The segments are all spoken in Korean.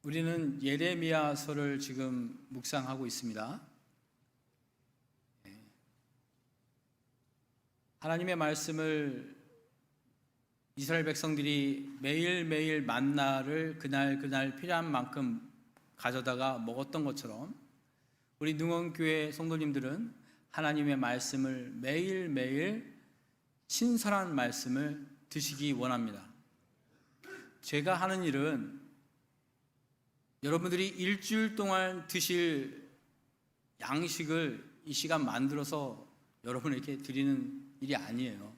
우리는 예레미야서를 지금 묵상하고 있습니다. 하나님의 말씀을 이스라엘 백성들이 매일매일 만나를 그날 필요한 만큼 가져다가 먹었던 것처럼 우리 능원교회 성도님들은 하나님의 말씀을 매일매일 신선한 말씀을 드시기 원합니다. 제가 하는 일은 여러분들이 일주일 동안 드실 양식을 이 시간 만들어서 여러분에게 드리는 일이 아니에요.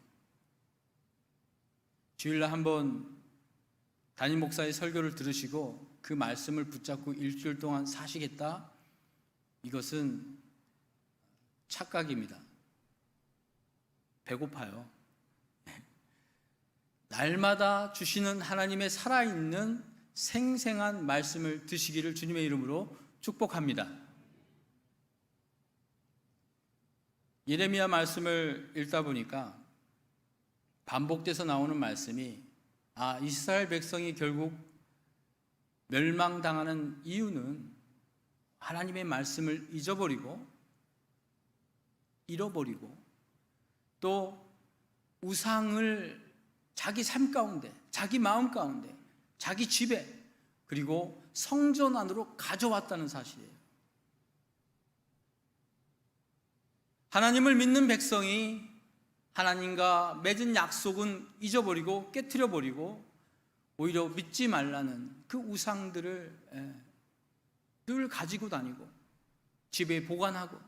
주일날 한번 담임 목사의 설교를 들으시고 그 말씀을 붙잡고 일주일 동안 사시겠다? 이것은 착각입니다. 배고파요. 날마다 주시는 하나님의 살아있는 생생한 말씀을 드시기를 주님의 이름으로 축복합니다. 예레미야 말씀을 읽다 보니까 반복돼서 나오는 말씀이 이스라엘 백성이 결국 멸망당하는 이유는 하나님의 말씀을 잊어버리고 잃어버리고 또 우상을 자기 삶 가운데, 자기 마음 가운데, 자기 집에 그리고 성전 안으로 가져왔다는 사실이에요. 하나님을 믿는 백성이 하나님과 맺은 약속은 잊어버리고 깨트려버리고 오히려 믿지 말라는 그 우상들을 늘 가지고 다니고 집에 보관하고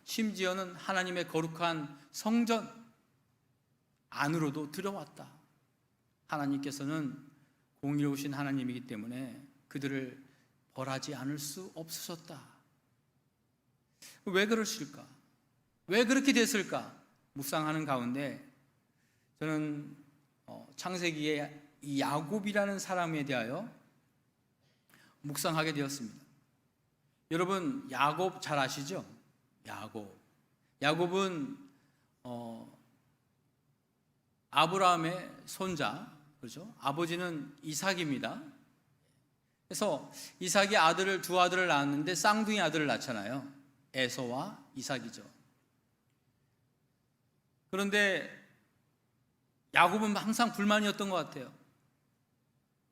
심지어는 하나님의 거룩한 성전 안으로도 들어왔다. 하나님께서는 공의로우신 하나님이기 때문에 그들을 벌하지 않을 수 없으셨다. 왜 그러실까? 왜 그렇게 됐을까? 묵상하는 가운데 저는 창세기에 이 야곱이라는 사람에 대하여 묵상하게 되었습니다. 여러분 야곱 잘 아시죠? 야곱은 아브라함의 손자, 그렇죠? 아버지는 이삭입니다. 그래서 이삭이 두 아들을 낳았는데 쌍둥이 아들을 낳잖아요. 에서와 이삭이죠. 그런데 야곱은 항상 불만이었던 것 같아요.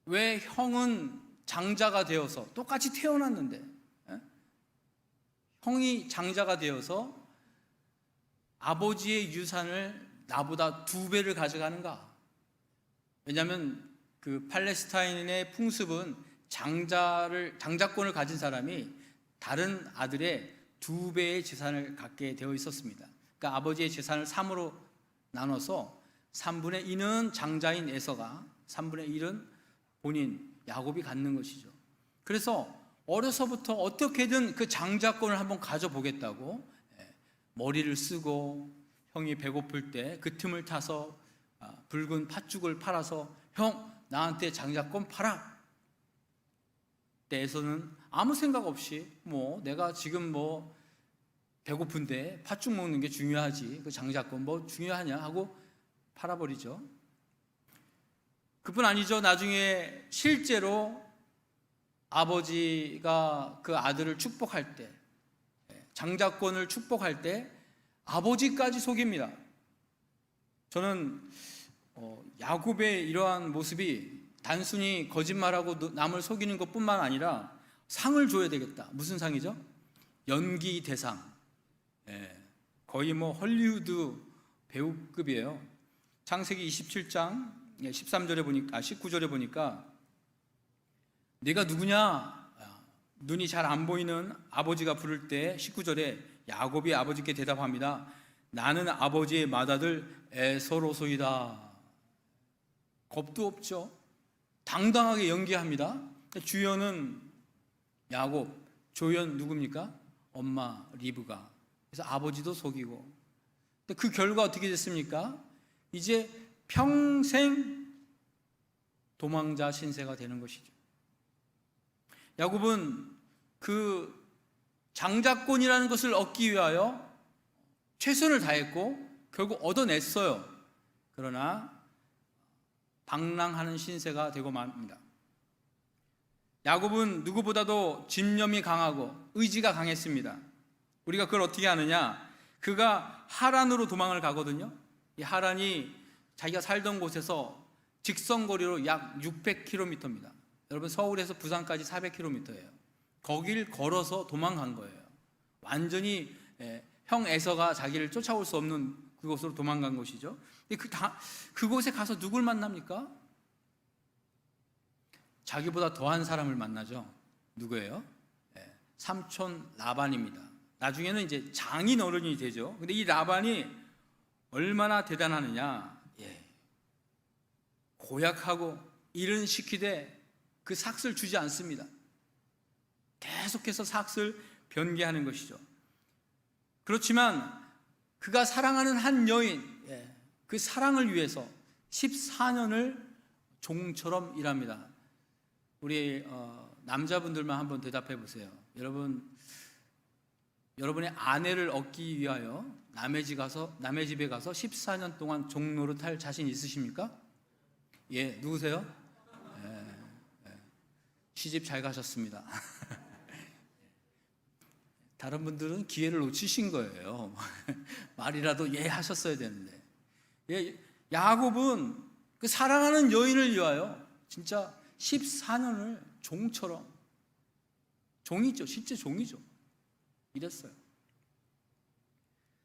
왜 형은 장자가 되어서 똑같이 태어났는데 형이 장자가 되어서 아버지의 유산을 나보다 2배를 가져가는가? 왜냐하면 그 팔레스타인의 풍습은 장자권을 가진 사람이 다른 아들의 2배의 재산을 갖게 되어 있었습니다. 그러니까 아버지의 재산을 3으로 나눠서 3분의 2는 장자인 에서가, 3분의 1은 본인 야곱이 갖는 것이죠. 그래서 어려서부터 어떻게든 그 장자권을 한번 가져보겠다고 머리를 쓰고 형이 배고플 때 그 틈을 타서 붉은 팥죽을 팔아서 형 나한테 장자권 팔아. 때에서는 아무 생각 없이 내가 지금 배고픈데 팥죽 먹는 게 중요하지 그 장자권 중요하냐 하고 팔아버리죠. 그뿐 아니죠. 나중에 실제로 아버지가 그 아들을 축복할 때, 장자권을 축복할 때 아버지까지 속입니다. 저는 야곱의 이러한 모습이 단순히 거짓말하고 남을 속이는 것뿐만 아니라 상을 줘야 되겠다. 무슨 상이죠? 연기 대상. 거의 헐리우드 배우급이에요. 창세기 27장 19절에 보니까 네가 누구냐? 눈이 잘 안 보이는 아버지가 부를 때 19절에 야곱이 아버지께 대답합니다. 나는 아버지의 맏아들 에서로소이다. 겁도 없죠. 당당하게 연기합니다. 주연은 야곱, 조연 누굽니까? 엄마 리브가. 그래서 아버지도 속이고. 근데 그 결과 어떻게 됐습니까? 이제 평생 도망자 신세가 되는 것이죠. 야곱은 그 장자권이라는 것을 얻기 위하여 최선을 다했고 결국 얻어냈어요. 그러나 방랑하는 신세가 되고 맙니다. 야곱은 누구보다도 집념이 강하고 의지가 강했습니다. 우리가 그걸 어떻게 아느냐? 그가 하란으로 도망을 가거든요. 이 하란이 자기가 살던 곳에서 직선거리로 약 600km입니다. 여러분, 서울에서 부산까지 400km예요. 거길 걸어서 도망간 거예요. 완전히 형 에서가 자기를 쫓아올 수 없는 그곳으로 도망간 곳이죠. 그곳에 가서 누굴 만납니까? 자기보다 더한 사람을 만나죠. 누구예요? 삼촌 라반입니다. 나중에는 이제 장인 어른이 되죠. 근데 이 라반이 얼마나 대단하느냐? 고약하고 일은 시키되 그 삭을 주지 않습니다. 계속해서 삭을 변개하는 것이죠. 그렇지만 그가 사랑하는 한 여인, 그 사랑을 위해서 14년을 종처럼 일합니다. 우리 남자분들만 한번 대답해 보세요. 여러분의 아내를 얻기 위하여 남의 집에 가서 14년 동안 종노릇 할 자신 있으십니까? 예, 누구세요? 시집 잘 가셨습니다. 다른 분들은 기회를 놓치신 거예요. 말이라도 하셨어야 되는데. 야곱은 그 사랑하는 여인을 위하여 진짜 14년을 종처럼, 종이죠, 실제 종이죠, 이랬어요.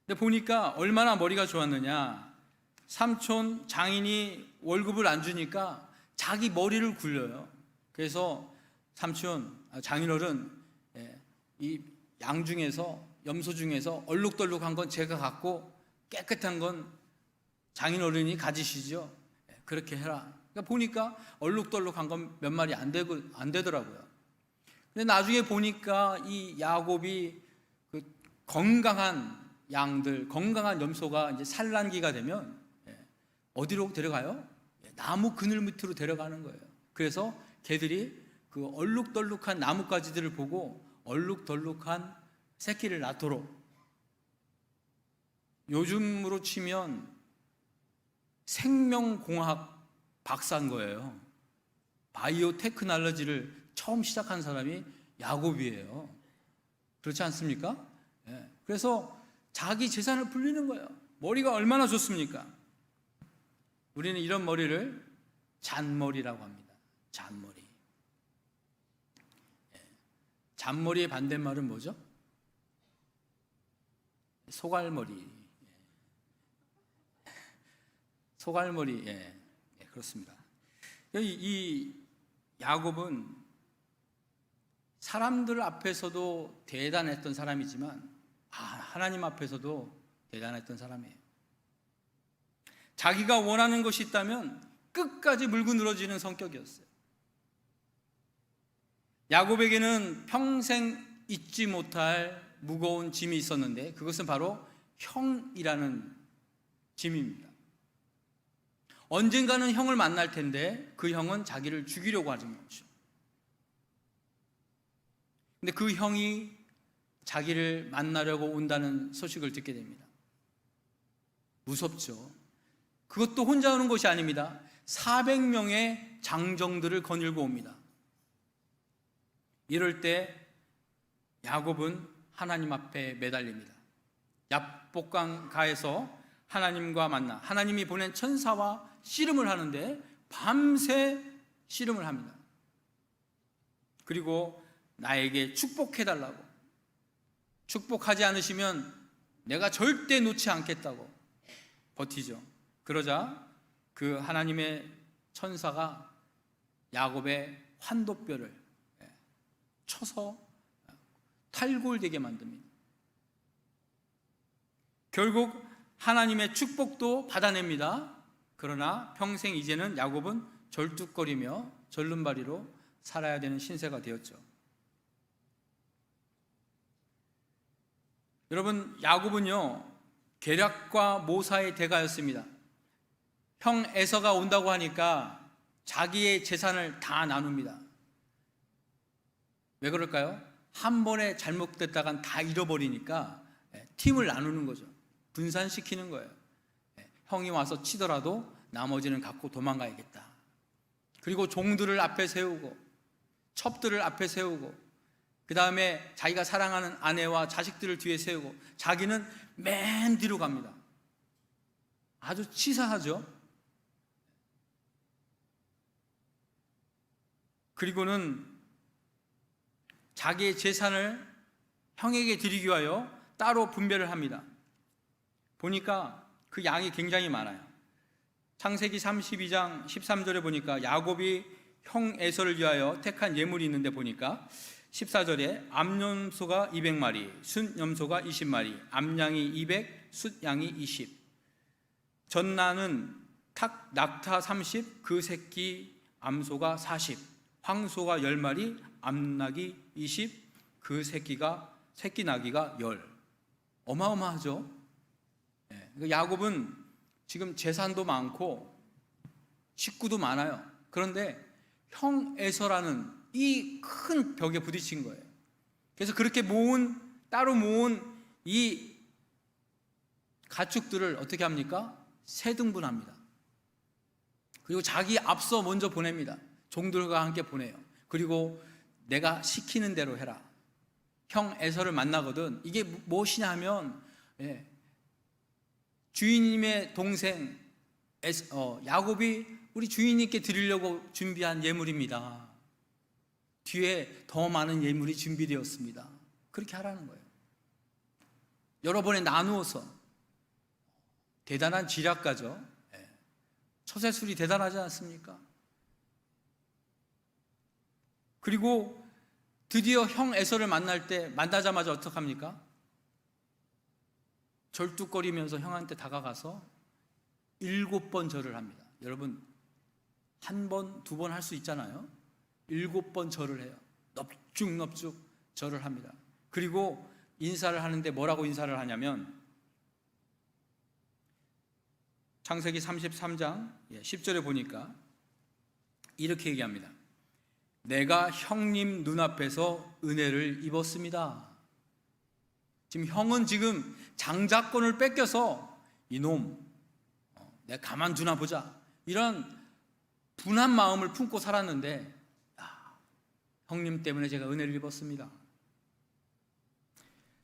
근데 보니까 얼마나 머리가 좋았느냐. 삼촌 장인이 월급을 안 주니까 자기 머리를 굴려요. 그래서 장인어른, 이 양 중에서, 염소 중에서 얼룩덜룩한 건 제가 갖고 깨끗한 건 장인어른이 가지시죠. 그렇게 해라. 그러니까 보니까 얼룩덜룩한 건 몇 마리 안 되더라고요. 근데 나중에 보니까 이 야곱이 그 건강한 양들, 건강한 염소가 이제 산란기가 되면 어디로 데려가요? 나무 그늘 밑으로 데려가는 거예요. 그래서 개들이 그 얼룩덜룩한 나뭇가지들을 보고 얼룩덜룩한 새끼를 낳도록, 요즘으로 치면 생명공학 박사인 거예요. 바이오 테크놀로지를 처음 시작한 사람이 야곱이에요. 그렇지 않습니까? 그래서 자기 재산을 불리는 거예요. 머리가 얼마나 좋습니까? 우리는 이런 머리를 잔머리라고 합니다. 잔머리. 잔머리의 반대말은 뭐죠? 소갈머리. 소갈머리. 그렇습니다. 이 야곱은 사람들 앞에서도 대단했던 사람이지만 하나님 앞에서도 대단했던 사람이에요. 자기가 원하는 것이 있다면 끝까지 물고 늘어지는 성격이었어요. 야곱에게는 평생 잊지 못할 무거운 짐이 있었는데 그것은 바로 형이라는 짐입니다. 언젠가는 형을 만날 텐데 그 형은 자기를 죽이려고 하는 거죠. 근데 그 형이 자기를 만나려고 온다는 소식을 듣게 됩니다. 무섭죠. 그것도 혼자 오는 것이 아닙니다. 400명의 장정들을 거닐고 옵니다. 이럴 때 야곱은 하나님 앞에 매달립니다. 야복강 가에서 하나님과 만나 하나님이 보낸 천사와 씨름을 하는데 밤새 씨름을 합니다. 그리고 나에게 축복해달라고, 축복하지 않으시면 내가 절대 놓지 않겠다고 버티죠. 그러자 그 하나님의 천사가 야곱의 환도뼈를 쳐서 탈골되게 만듭니다. 결국 하나님의 축복도 받아냅니다. 그러나 평생 이제는 야곱은 절뚝거리며 절름발이로 살아야 되는 신세가 되었죠. 여러분, 야곱은요 계략과 모사의 대가였습니다. 형 에서가 온다고 하니까 자기의 재산을 다 나눕니다. 왜 그럴까요? 한 번에 잘못됐다간 다 잃어버리니까 팀을 나누는 거죠. 분산시키는 거예요. 형이 와서 치더라도 나머지는 갖고 도망가야겠다. 그리고 종들을 앞에 세우고 첩들을 앞에 세우고, 그 다음에 자기가 사랑하는 아내와 자식들을 뒤에 세우고, 자기는 맨 뒤로 갑니다. 아주 치사하죠. 그리고는 자기의 재산을 형에게 드리기 위하여 따로 분배를 합니다. 보니까 그 양이 굉장히 많아요. 창세기 32장 13절에 보니까 야곱이 형 에서를 위하여 택한 예물이 있는데, 보니까 14절에 암염소가 200마리, 순염소가 20마리, 암양이 200, 숫양이 20, 전나는 낙타 30, 그 새끼 암소가 40, 황소가 10마리, 암낙이 20, 그 새끼 나귀가 10. 어마어마하죠. 야곱은 지금 재산도 많고 식구도 많아요. 그런데 형 에서라는 이 큰 벽에 부딪힌 거예요. 그래서 그렇게 따로 모은 이 가축들을 어떻게 합니까? 세 등분합니다. 그리고 자기 앞서 먼저 보냅니다. 종들과 함께 보내요. 그리고 내가 시키는 대로 해라. 형 에서를 만나거든. 이게 무엇이냐 하면, 주인님의 동생 야곱이 우리 주인님께 드리려고 준비한 예물입니다. 뒤에 더 많은 예물이 준비되었습니다. 그렇게 하라는 거예요. 여러 번에 나누어서. 대단한 지략가죠. 처세술이 대단하지 않습니까? 그리고 드디어 형 에서를 만나자마자 어떡합니까? 절뚝거리면서 형한테 다가가서 7번 절을 합니다. 여러분, 한 번, 두 번 할 수 있잖아요. 7번 절을 해요. 넙죽넙죽 절을 합니다. 그리고 인사를 하는데 뭐라고 인사를 하냐면, 창세기 33장 10절에 보니까 이렇게 얘기합니다. 내가 형님 눈앞에서 은혜를 입었습니다. 지금 형은 지금 장자권을 뺏겨서 이놈 내가 가만두나 보자, 이런 분한 마음을 품고 살았는데, 형님 때문에 제가 은혜를 입었습니다.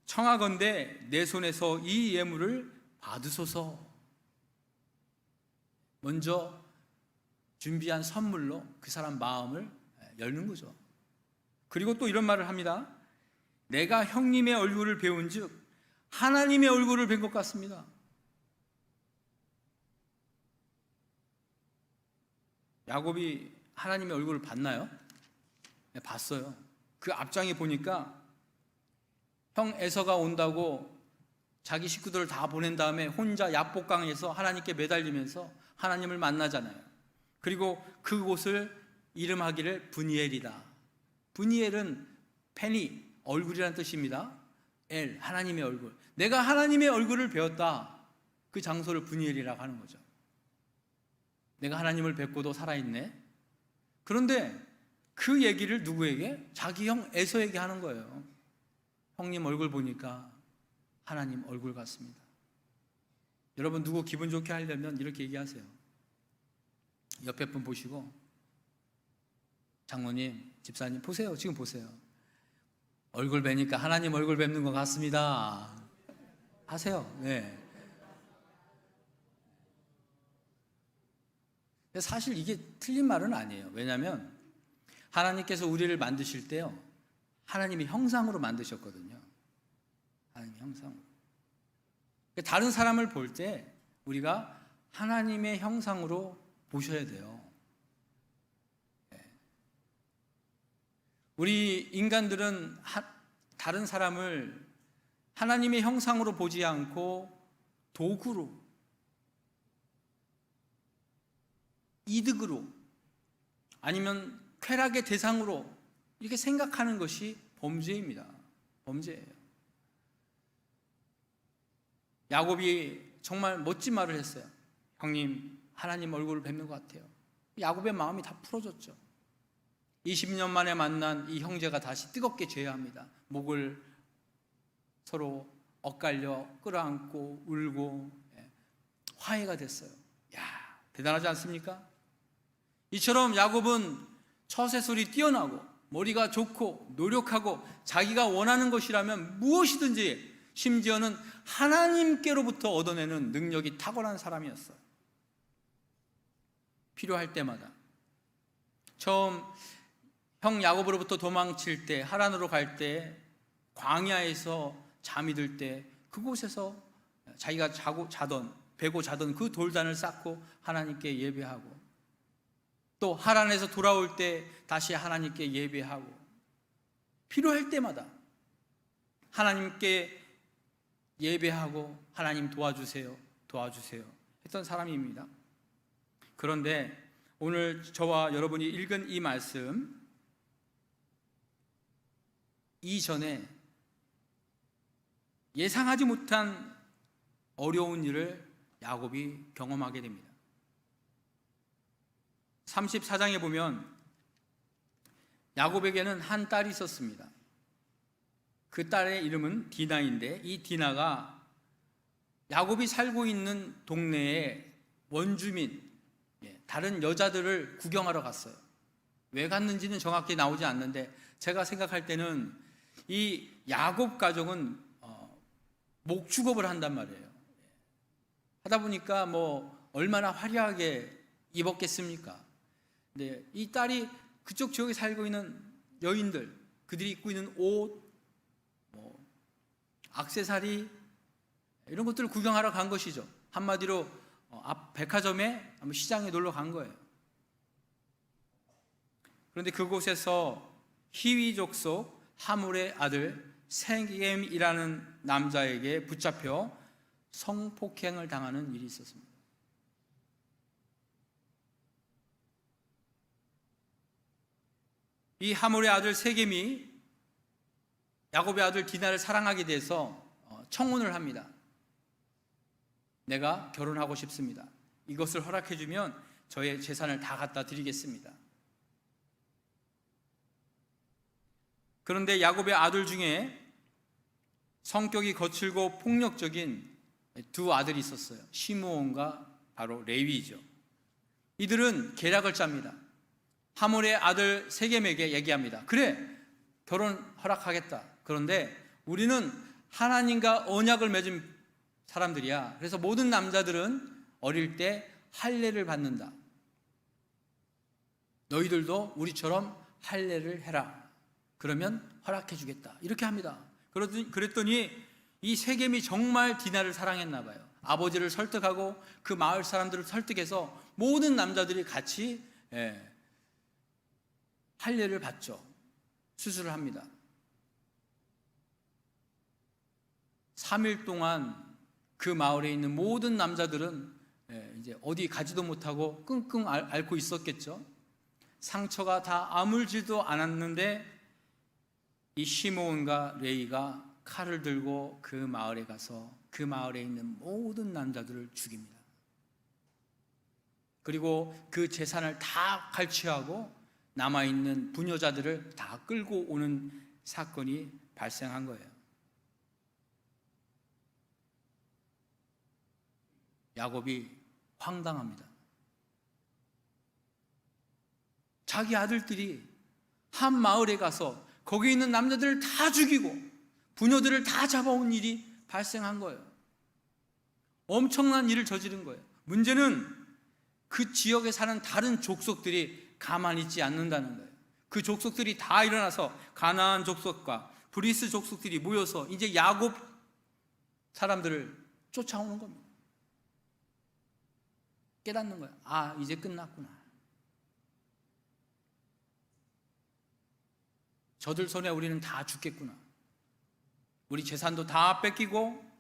청하건대 내 손에서 이 예물을 받으소서. 먼저 준비한 선물로 그 사람 마음을 열는 거죠. 그리고 또 이런 말을 합니다. 내가 형님의 얼굴을 배운 즉 하나님의 얼굴을 뵌 것 같습니다. 야곱이 하나님의 얼굴을 봤나요? 네, 봤어요. 그 앞장에 보니까 형 에서가 온다고 자기 식구들을 다 보낸 다음에 혼자 야복강에서 하나님께 매달리면서 하나님을 만나잖아요. 그리고 그곳을 이름하기를 브니엘이다. 브니엘은 페니, 얼굴이라는 뜻입니다. 엘, 하나님의 얼굴. 내가 하나님의 얼굴을 배웠다. 그 장소를 브니엘이라고 하는 거죠. 내가 하나님을 뵙고도 살아있네. 그런데 그 얘기를 누구에게? 자기 형 에서에게 하는 거예요. 형님 얼굴 보니까 하나님 얼굴 같습니다. 여러분, 누구 기분 좋게 하려면 이렇게 얘기하세요. 옆에 분 보시고, 장모님, 집사님 보세요. 지금 보세요. 얼굴 뵈니까 하나님 얼굴 뵙는 것 같습니다. 하세요. 네. 사실 이게 틀린 말은 아니에요. 왜냐하면 하나님께서 우리를 만드실 때요, 하나님의 형상으로 만드셨거든요. 하나님의 형상으로. 다른 사람을 볼 때 우리가 하나님의 형상으로 보셔야 돼요. 우리 인간들은 다른 사람을 하나님의 형상으로 보지 않고 도구로, 이득으로, 아니면 쾌락의 대상으로 이렇게 생각하는 것이 범죄입니다. 범죄예요. 야곱이 정말 멋진 말을 했어요. 형님, 하나님 얼굴을 뵙는 것 같아요. 야곱의 마음이 다 풀어졌죠. 20년 만에 만난 이 형제가 다시 뜨겁게 죄합니다. 목을 서로 엇갈려 끌어안고 울고 화해가 됐어요. 대단하지 않습니까? 이처럼 야곱은 처세술이 뛰어나고 머리가 좋고 노력하고 자기가 원하는 것이라면 무엇이든지, 심지어는 하나님께로부터 얻어내는 능력이 탁월한 사람이었어요. 필요할 때마다. 처음 형 야곱으로부터 도망칠 때, 하란으로 갈 때, 광야에서 잠이 들 때 그곳에서 자기가 베고 자던 그 돌단을 쌓고 하나님께 예배하고, 또 하란에서 돌아올 때 다시 하나님께 예배하고, 필요할 때마다 하나님께 예배하고 하나님 도와주세요, 도와주세요 했던 사람입니다. 그런데 오늘 저와 여러분이 읽은 이 말씀 이전에 예상하지 못한 어려운 일을 야곱이 경험하게 됩니다. 34장에 보면 야곱에게는 한 딸이 있었습니다. 그 딸의 이름은 디나인데, 이 디나가 야곱이 살고 있는 동네의 원주민, 다른 여자들을 구경하러 갔어요. 왜 갔는지는 정확히 나오지 않는데, 제가 생각할 때는 이 야곱 가족은 목축업을 한단 말이에요. 하다 보니까 얼마나 화려하게 입었겠습니까? 근데 이 딸이 그쪽 지역에 살고 있는 여인들, 그들이 입고 있는 옷, 액세서리, 이런 것들을 구경하러 간 것이죠. 한마디로 앞 백화점에, 시장에 놀러 간 거예요. 그런데 그곳에서 히위 족속 하물의 아들 세겜이라는 남자에게 붙잡혀 성폭행을 당하는 일이 있었습니다. 이 하물의 아들 세겜이 야곱의 아들 디나를 사랑하게 돼서 청혼을 합니다. 내가 결혼하고 싶습니다. 이것을 허락해 주면 저의 재산을 다 갖다 드리겠습니다. 그런데 야곱의 아들 중에 성격이 거칠고 폭력적인 두 아들이 있었어요. 시므온과 바로 레위죠. 이들은 계략을 짭니다. 하몰의 아들 세겜에게 얘기합니다. 그래, 결혼 허락하겠다. 그런데 우리는 하나님과 언약을 맺은 사람들이야. 그래서 모든 남자들은 어릴 때 할례를 받는다. 너희들도 우리처럼 할례를 해라. 그러면 허락해 주겠다. 이렇게 합니다. 그랬더니 이 세겜이 정말 디나를 사랑했나 봐요. 아버지를 설득하고 그 마을 사람들을 설득해서 모든 남자들이 같이 할례를 받죠. 수술을 합니다. 3일 동안 그 마을에 있는 모든 남자들은 이제 어디 가지도 못하고 끙끙 앓고 있었겠죠. 상처가 다 아물지도 않았는데 이 시므온과 레위가 칼을 들고 그 마을에 가서 그 마을에 있는 모든 남자들을 죽입니다. 그리고 그 재산을 다 갈취하고 남아있는 부녀자들을 다 끌고 오는 사건이 발생한 거예요. 야곱이 황당합니다. 자기 아들들이 한 마을에 가서 거기 있는 남자들을 다 죽이고 부녀들을 다 잡아온 일이 발생한 거예요. 엄청난 일을 저지른 거예요. 문제는 그 지역에 사는 다른 족속들이 가만히 있지 않는다는 거예요. 그 족속들이 다 일어나서 가나안 족속과 브리스 족속들이 모여서 이제 야곱 사람들을 쫓아오는 겁니다. 깨닫는 거예요. 아, 이제 끝났구나. 저들 손에 우리는 다 죽겠구나. 우리 재산도 다 뺏기고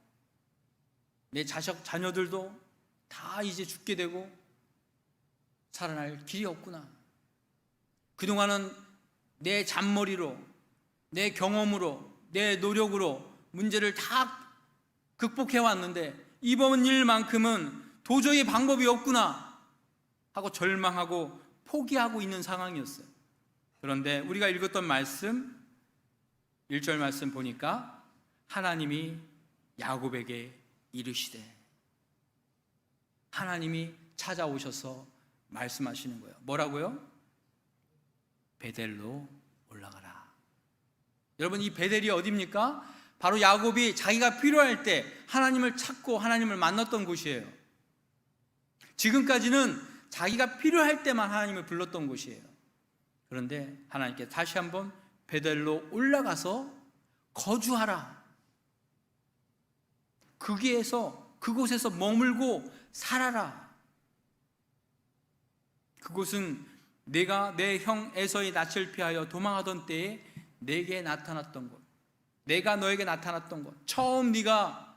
내 자녀들도 다 이제 죽게 되고 살아날 길이 없구나. 그동안은 내 잔머리로, 내 경험으로, 내 노력으로 문제를 다 극복해 왔는데 이번 일만큼은 도저히 방법이 없구나 하고 절망하고 포기하고 있는 상황이었어요. 그런데 우리가 읽었던 말씀 1절 말씀 보니까 하나님이 야곱에게 이르시되, 하나님이 찾아오셔서 말씀하시는 거예요. 뭐라고요? 베델로 올라가라. 여러분, 이 베델이 어디입니까? 바로 야곱이 자기가 필요할 때 하나님을 찾고 하나님을 만났던 곳이에요. 지금까지는 자기가 필요할 때만 하나님을 불렀던 곳이에요. 그런데 하나님께 다시 한번 베델로 올라가서 거주하라. 그곳에서 머물고 살아라. 그곳은 내가 내 형 에서의 낯을 피하여 도망하던 때에 내게 나타났던 곳, 내가 너에게 나타났던 곳, 처음 네가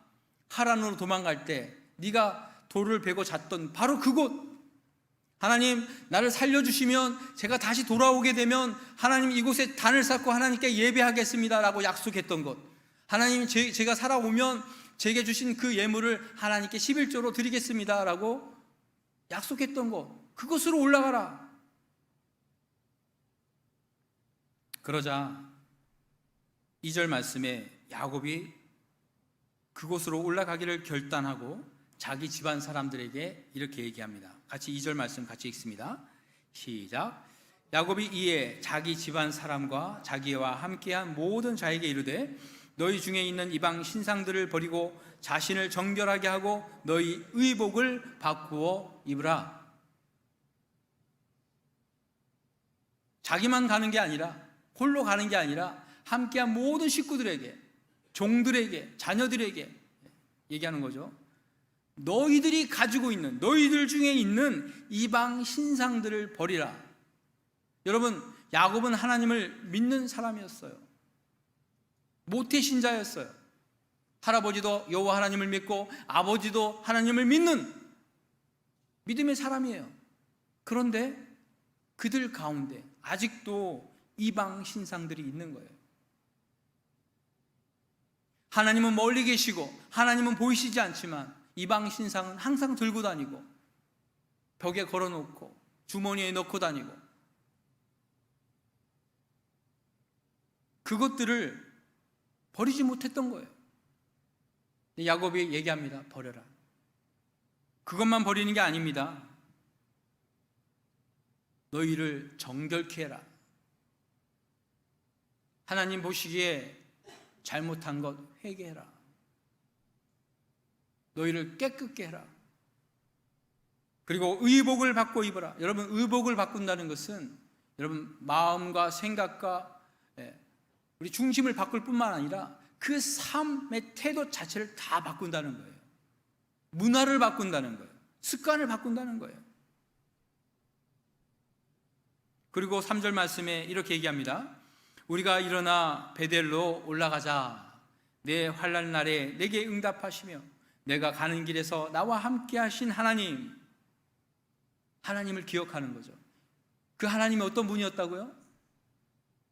하란으로 도망갈 때 네가 돌을 베고 잤던 바로 그곳. 하나님, 나를 살려주시면 제가 다시 돌아오게 되면 하나님 이곳에 단을 쌓고 하나님께 예배하겠습니다 라고 약속했던 것. 하나님, 제가 살아오면 제게 주신 그 예물을 하나님께 11조로 드리겠습니다 라고 약속했던 곳, 그곳으로 올라가라. 그러자 2절 말씀에 야곱이 그곳으로 올라가기를 결단하고 자기 집안 사람들에게 이렇게 얘기합니다. 같이 2절 말씀 같이 읽습니다. 시작. 야곱이 이에 자기 집안 사람과 자기와 함께한 모든 자에게 이르되 너희 중에 있는 이방 신상들을 버리고 자신을 정결하게 하고 너희 의복을 바꾸어 입으라. 자기만 가는 게 아니라, 홀로 가는 게 아니라 함께한 모든 식구들에게, 종들에게, 자녀들에게 얘기하는 거죠. 너희들이 가지고 있는, 너희들 중에 있는 이방 신상들을 버리라. 여러분, 야곱은 하나님을 믿는 사람이었어요. 모태신자였어요. 할아버지도 여호와 하나님을 믿고 아버지도 하나님을 믿는 믿음의 사람이에요. 그런데 그들 가운데 아직도 이방 신상들이 있는 거예요. 하나님은 멀리 계시고 하나님은 보이시지 않지만 이방 신상은 항상 들고 다니고 벽에 걸어놓고 주머니에 넣고 다니고, 그것들을 버리지 못했던 거예요. 야곱이 얘기합니다. 버려라. 그것만 버리는 게 아닙니다. 너희를 정결케 해라. 하나님 보시기에 잘못한 것 회개해라. 너희를 깨끗게 해라. 그리고 의복을 바꿔 입어라. 여러분, 의복을 바꾼다는 것은 여러분 마음과 생각과 우리 중심을 바꿀 뿐만 아니라 그 삶의 태도 자체를 다 바꾼다는 거예요. 문화를 바꾼다는 거예요. 습관을 바꾼다는 거예요. 그리고 3절 말씀에 이렇게 얘기합니다. 우리가 일어나 베델로 올라가자. 내 환난 날에 내게 응답하시며 내가 가는 길에서 나와 함께 하신 하나님을 기억하는 거죠. 그 하나님이 어떤 분이었다고요?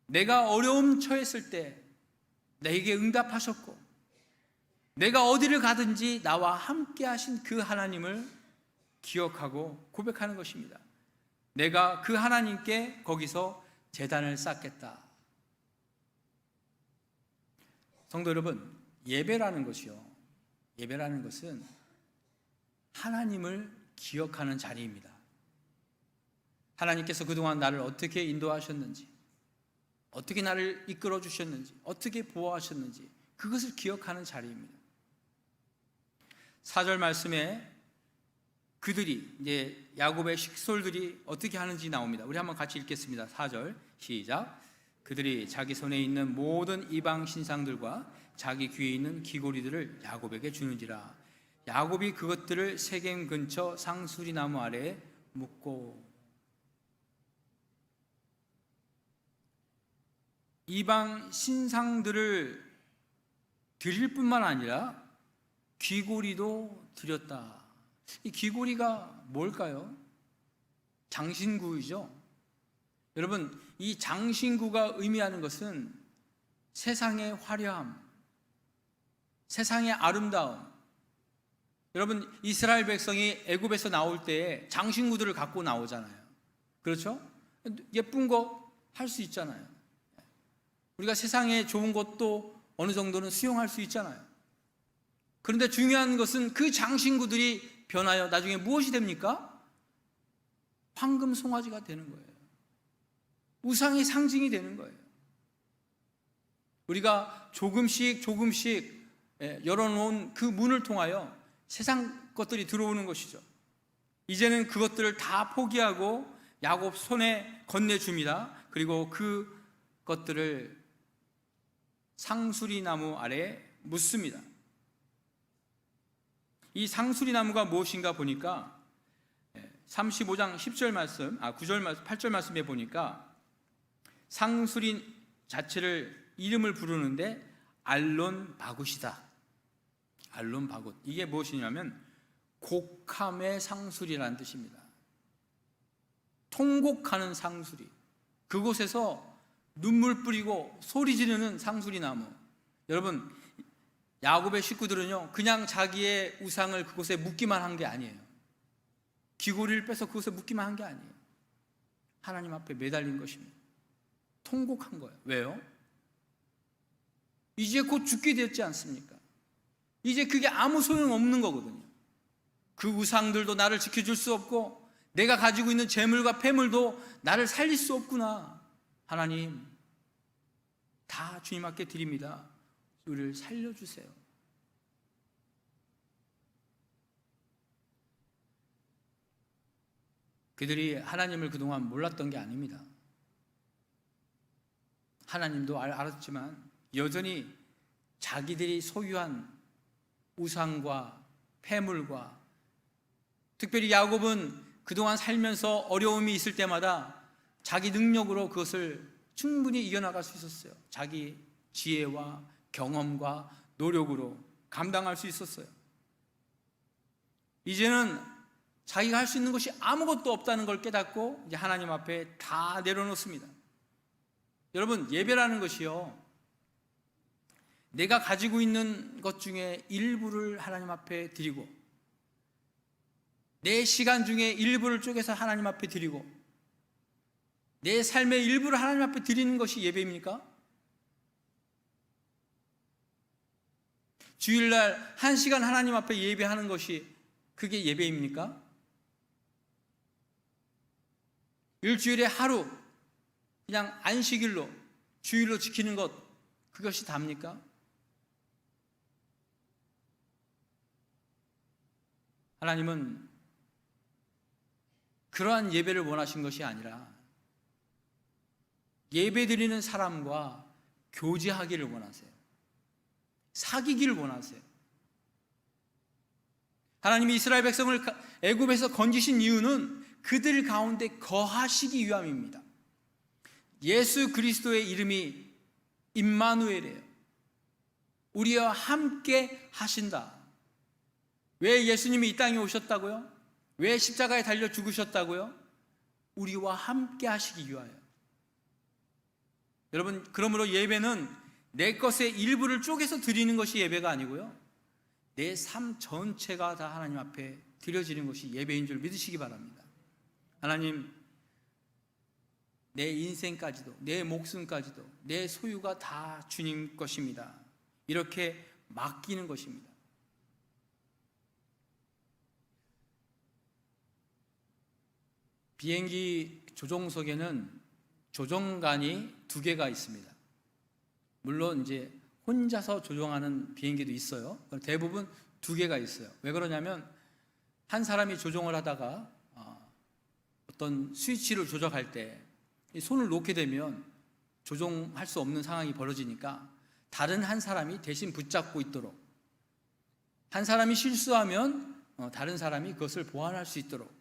내가 어려움 처했을 때 내게 응답하셨고 내가 어디를 가든지 나와 함께 하신 그 하나님을 기억하고 고백하는 것입니다. 내가 그 하나님께 거기서 제단을 쌓겠다. 성도 여러분, 예배라는 것이요, 예배라는 것은 하나님을 기억하는 자리입니다. 하나님께서 그동안 나를 어떻게 인도하셨는지, 어떻게 나를 이끌어 주셨는지, 어떻게 보호하셨는지, 그것을 기억하는 자리입니다. 4절 말씀에 그들이, 이제 야곱의 식솔들이 어떻게 하는지 나옵니다. 우리 한번 같이 읽겠습니다. 4절 시작. 그들이 자기 손에 있는 모든 이방 신상들과 자기 귀에 있는 귀고리들을 야곱에게 주는지라. 야곱이 그것들을 세겜 근처 상수리 나무 아래에 묻고. 이방 신상들을 드릴 뿐만 아니라 귀고리도 드렸다. 이 귀고리가 뭘까요? 장신구이죠. 여러분, 이 장신구가 의미하는 것은 세상의 화려함, 세상의 아름다움. 여러분, 이스라엘 백성이 애굽에서 나올 때 장신구들을 갖고 나오잖아요. 그렇죠? 예쁜 거 할 수 있잖아요. 우리가 세상에 좋은 것도 어느 정도는 수용할 수 있잖아요. 그런데 중요한 것은 그 장신구들이 변하여 나중에 무엇이 됩니까? 황금 송아지가 되는 거예요. 우상의 상징이 되는 거예요. 우리가 조금씩 열어놓은 그 문을 통하여 세상 것들이 들어오는 것이죠. 이제는 그것들을 다 포기하고 야곱 손에 건네줍니다. 그리고 그 것들을 상수리나무 아래에 묻습니다. 이 상수리나무가 무엇인가 보니까 35장 10절 말씀, 9절 말씀, 8절 말씀에 보니까 상수리 자체를 이름을 부르는데 알론 바굿이다. 알론 바굿. 이게 무엇이냐면 곡함의 상수리라는 뜻입니다. 통곡하는 상수리. 그곳에서 눈물 뿌리고 소리 지르는 상수리나무. 여러분, 야곱의 식구들은요, 그냥 자기의 우상을 그곳에 묻기만 한 게 아니에요. 귀고리를 빼서 그곳에 묻기만 한 게 아니에요. 하나님 앞에 매달린 것입니다. 통곡한 거예요. 왜요? 이제 곧 죽게 되었지 않습니까? 이제 그게 아무 소용없는 거거든요. 그 우상들도 나를 지켜줄 수 없고 내가 가지고 있는 재물과 폐물도 나를 살릴 수 없구나. 하나님, 다 주님 앞에 드립니다. 우리를 살려주세요. 그들이 하나님을 그동안 몰랐던 게 아닙니다. 하나님도 알았지만 여전히 자기들이 소유한 우상과 폐물과, 특별히 야곱은 그동안 살면서 어려움이 있을 때마다 자기 능력으로 그것을 충분히 이겨나갈 수 있었어요. 자기 지혜와 경험과 노력으로 감당할 수 있었어요. 이제는 자기가 할 수 있는 것이 아무것도 없다는 걸 깨닫고 이제 하나님 앞에 다 내려놓습니다. 여러분, 예배라는 것이요, 내가 가지고 있는 것 중에 일부를 하나님 앞에 드리고, 내 시간 중에 일부를 쪼개서 하나님 앞에 드리고, 내 삶의 일부를 하나님 앞에 드리는 것이 예배입니까? 주일날 1시간 하나님 앞에 예배하는 것이 그게 예배입니까? 일주일에 하루 그냥 안식일로, 주일로 지키는 것, 그것이 답니까? 하나님은 그러한 예배를 원하신 것이 아니라 예배드리는 사람과 교제하기를 원하세요. 사귀기를 원하세요. 하나님이 이스라엘 백성을 애굽에서 건지신 이유는 그들 가운데 거하시기 위함입니다. 예수 그리스도의 이름이 임마누엘이에요. 우리와 함께 하신다. 왜 예수님이 이 땅에 오셨다고요? 왜 십자가에 달려 죽으셨다고요? 우리와 함께 하시기 위하여. 여러분, 그러므로 예배는 내 것의 일부를 쪼개서 드리는 것이 예배가 아니고요, 내 삶 전체가 다 하나님 앞에 드려지는 것이 예배인 줄 믿으시기 바랍니다. 하나님, 내 인생까지도, 내 목숨까지도, 내 소유가 다 주님 것입니다. 이렇게 맡기는 것입니다. 비행기 조종석에는 조종관이 2개가 있습니다. 물론 이제 혼자서 조종하는 비행기도 있어요. 대부분 2개가 있어요. 왜 그러냐면 한 사람이 조종을 하다가 어떤 스위치를 조작할 때 손을 놓게 되면 조종할 수 없는 상황이 벌어지니까 다른 한 사람이 대신 붙잡고 있도록, 한 사람이 실수하면 다른 사람이 그것을 보완할 수 있도록,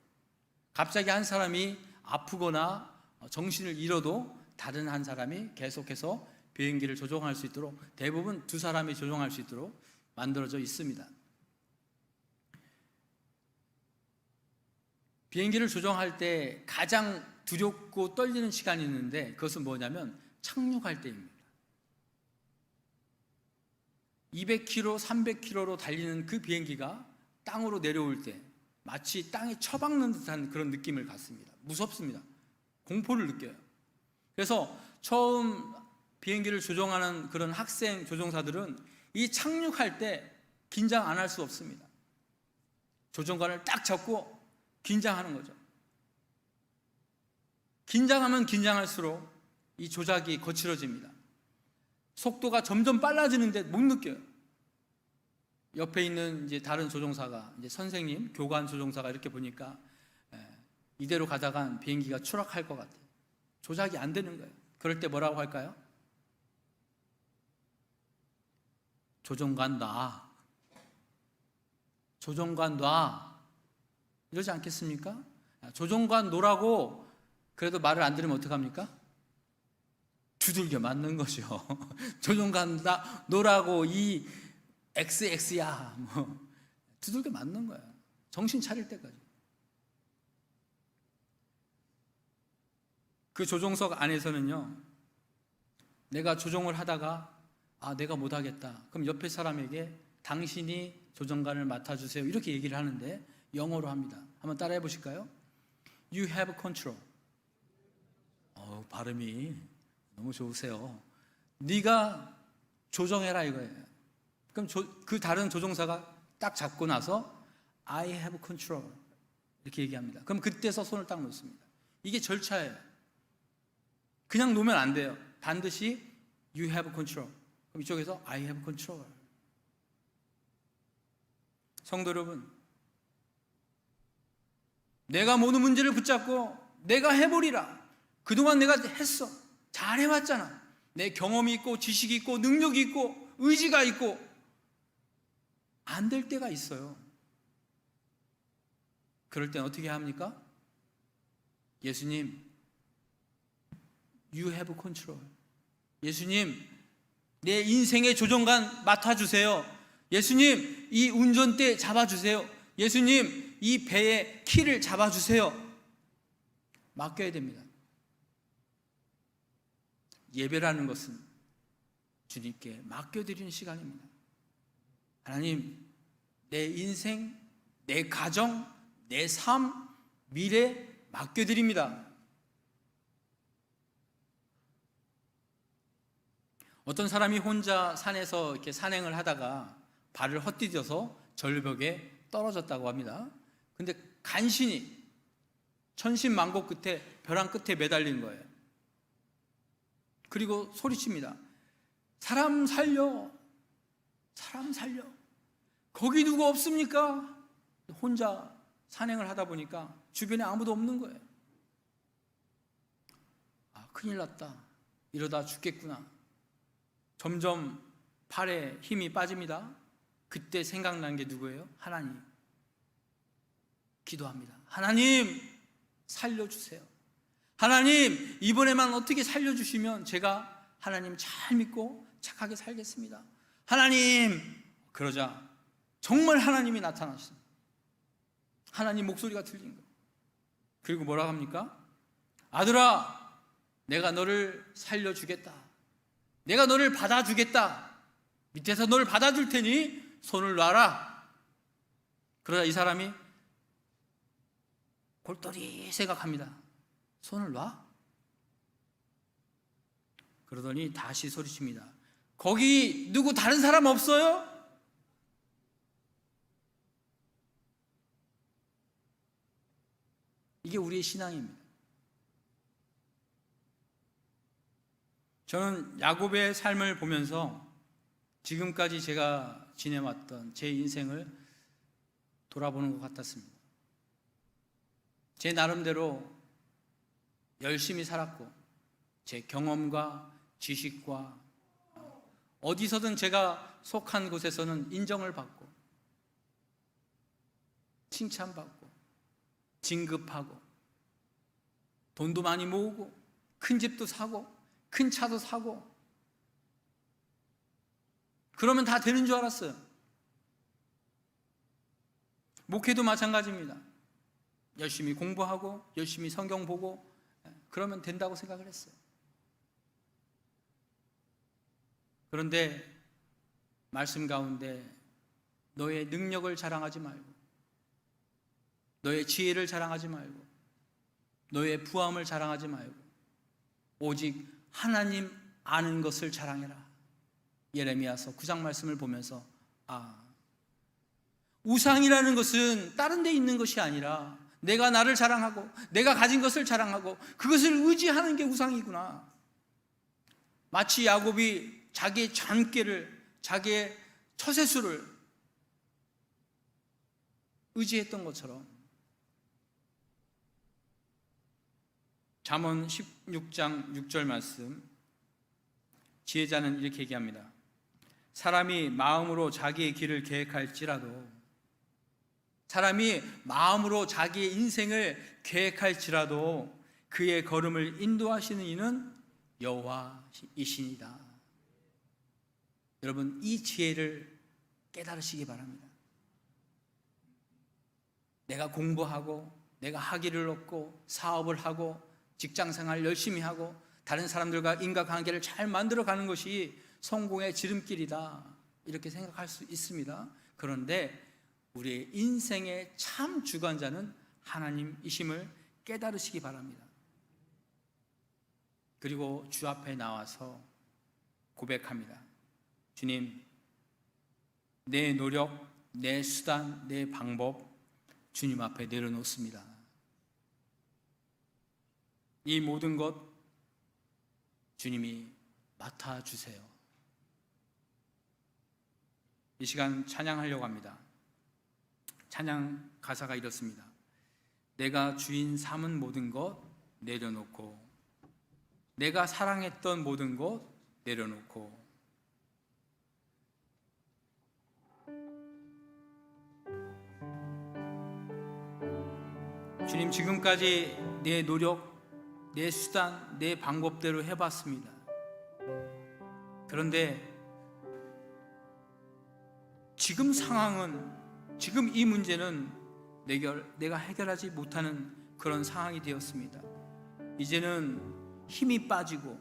갑자기 한 사람이 아프거나 정신을 잃어도 다른 한 사람이 계속해서 비행기를 조종할 수 있도록, 대부분 2사람이 조종할 수 있도록 만들어져 있습니다. 비행기를 조종할 때 가장 두렵고 떨리는 시간이 있는데 그것은 뭐냐면 착륙할 때입니다. 200km, 300km로 달리는 그 비행기가 땅으로 내려올 때 마치 땅에 처박는 듯한 그런 느낌을 갖습니다. 무섭습니다. 공포를 느껴요. 그래서 처음 비행기를 조종하는 그런 학생 조종사들은 이 착륙할 때 긴장 안 할 수 없습니다. 조종관을 딱 잡고 긴장하는 거죠. 긴장하면 긴장할수록 이 조작이 거칠어집니다. 속도가 점점 빨라지는데 못 느껴요. 옆에 있는 이제 다른 조종사가, 이제 선생님, 교관 조종사가 이렇게 보니까 이대로 가다간 비행기가 추락할 것 같아요. 조작이 안 되는 거예요. 그럴 때 뭐라고 할까요? 조종관 놔. 조종관 놔. 이러지 않겠습니까? 조종관 놓으라고 그래도 말을 안 들으면 어떡합니까? 두들겨 맞는 거죠. 조종관 놓으라고 이 XX야. 뭐 두들겨 맞는 거야. 정신 차릴 때까지. 그 조종석 안에서는요, 내가 조종을 하다가 내가 못하겠다. 그럼 옆에 사람에게 당신이 조종관을 맡아주세요. 이렇게 얘기를 하는데 영어로 합니다. 한번 따라해 보실까요? You have control. 발음이 너무 좋으세요. 네가 조정해라 이거예요. 그럼 그 다른 조종사가 딱 잡고 나서 I have control 이렇게 얘기합니다. 그럼 그때서 손을 딱 놓습니다. 이게 절차예요. 그냥 놓으면 안 돼요. 반드시 You have control. 그럼 이쪽에서 I have control. 성도 여러분, 내가 모든 문제를 붙잡고 내가 해보리라. 그동안 내가 했어. 잘 해왔잖아. 내 경험이 있고 지식이 있고 능력이 있고 의지가 있고 안 될 때가 있어요. 그럴 땐 어떻게 합니까? 예수님, You have control. 예수님, 내 인생의 조종관 맡아주세요. 예수님, 이 운전대 잡아주세요. 예수님, 이 배의 키를 잡아주세요. 맡겨야 됩니다. 예배라는 것은 주님께 맡겨드리는 시간입니다. 하나님, 내 인생, 내 가정, 내 삶, 미래 맡겨드립니다. 어떤 사람이 혼자 산에서 이렇게 산행을 하다가 발을 헛디뎌서 절벽에 떨어졌다고 합니다. 근데 간신히 천신만고 끝에 벼랑 끝에 매달린 거예요. 그리고 소리칩니다. 사람 살려, 사람 살려. 거기 누구 없습니까? 혼자 산행을 하다 보니까 주변에 아무도 없는 거예요. 큰일 났다. 이러다 죽겠구나. 점점 팔에 힘이 빠집니다. 그때 생각난 게 누구예요? 하나님. 기도합니다. 하나님, 살려주세요. 하나님, 이번에만 어떻게 살려주시면 제가 하나님 잘 믿고 착하게 살겠습니다. 하나님. 그러자 정말 하나님이 나타나셨습니다. 하나님 목소리가 들린 거예요. 그리고 뭐라고 합니까? 아들아, 내가 너를 살려주겠다. 내가 너를 받아주겠다. 밑에서 너를 받아줄 테니 손을 놔라. 그러자 이 사람이 골똘히 생각합니다. 손을 놔? 그러더니 다시 소리칩니다. 거기 누구 다른 사람 없어요? 이게 우리의 신앙입니다. 저는 야곱의 삶을 보면서 지금까지 제가 지내왔던 제 인생을 돌아보는 것 같았습니다. 제 나름대로 열심히 살았고 제 경험과 지식과 어디서든 제가 속한 곳에서는 인정을 받고 칭찬받고 진급하고 돈도 많이 모으고 큰 집도 사고 큰 차도 사고 그러면 다 되는 줄 알았어요. 목회도 마찬가지입니다. 열심히 공부하고 열심히 성경 보고 그러면 된다고 생각을 했어요. 그런데 말씀 가운데 너의 능력을 자랑하지 말고 너의 지혜를 자랑하지 말고 너의 부함을 자랑하지 말고 오직 하나님 아는 것을 자랑해라. 예레미야서 9장 말씀을 보면서 우상이라는 것은 다른 데 있는 것이 아니라 내가 나를 자랑하고 내가 가진 것을 자랑하고 그것을 의지하는 게 우상이구나. 마치 야곱이 자기의 잔꾀를, 자기의 처세술을 의지했던 것처럼 잠언 16장 6절 말씀, 지혜자는 이렇게 얘기합니다. 사람이 마음으로 자기의 길을 계획할지라도, 사람이 마음으로 자기의 인생을 계획할지라도 그의 걸음을 인도하시는 이는 여호와이시니라. 여러분, 이 지혜를 깨달으시기 바랍니다. 내가 공부하고, 내가 학위를 얻고, 사업을 하고, 직장생활 열심히 하고, 다른 사람들과 인간관계를 잘 만들어가는 것이 성공의 지름길이다, 이렇게 생각할 수 있습니다. 그런데 우리의 인생의 참 주관자는 하나님이심을 깨달으시기 바랍니다. 그리고 주 앞에 나와서 고백합니다. 주님, 내 노력, 내 수단, 내 방법 주님 앞에 내려놓습니다. 이 모든 것 주님이 맡아주세요. 이 시간 찬양하려고 합니다. 찬양 가사가 이렇습니다. 내가 주인 삼은 모든 것 내려놓고, 내가 사랑했던 모든 것 내려놓고, 주님, 지금까지 내 노력, 내 수단, 내 방법대로 해봤습니다. 그런데 지금 상황은, 지금 이 문제는 내가 해결하지 못하는 그런 상황이 되었습니다. 이제는 힘이 빠지고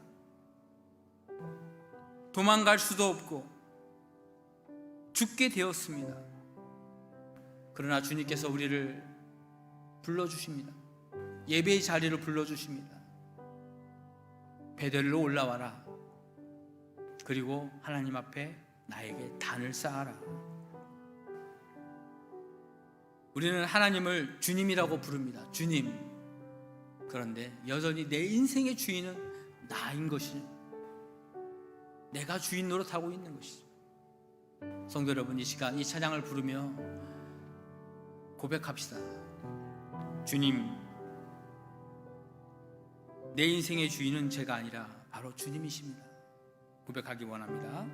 도망갈 수도 없고 죽게 되었습니다. 그러나 주님께서 우리를 불러주십니다. 예배의 자리로 불러주십니다. 베델로 올라와라. 그리고 하나님 앞에 나에게 단을 쌓아라. 우리는 하나님을 주님이라고 부릅니다. 주님. 그런데 여전히 내 인생의 주인은 나인 것이, 내가 주인 노릇하고 있는 것이죠. 성도 여러분, 이 시간 이 찬양을 부르며 고백합시다. 주님, 내 인생의 주인은 제가 아니라 바로 주님이십니다. 고백하기 원합니다.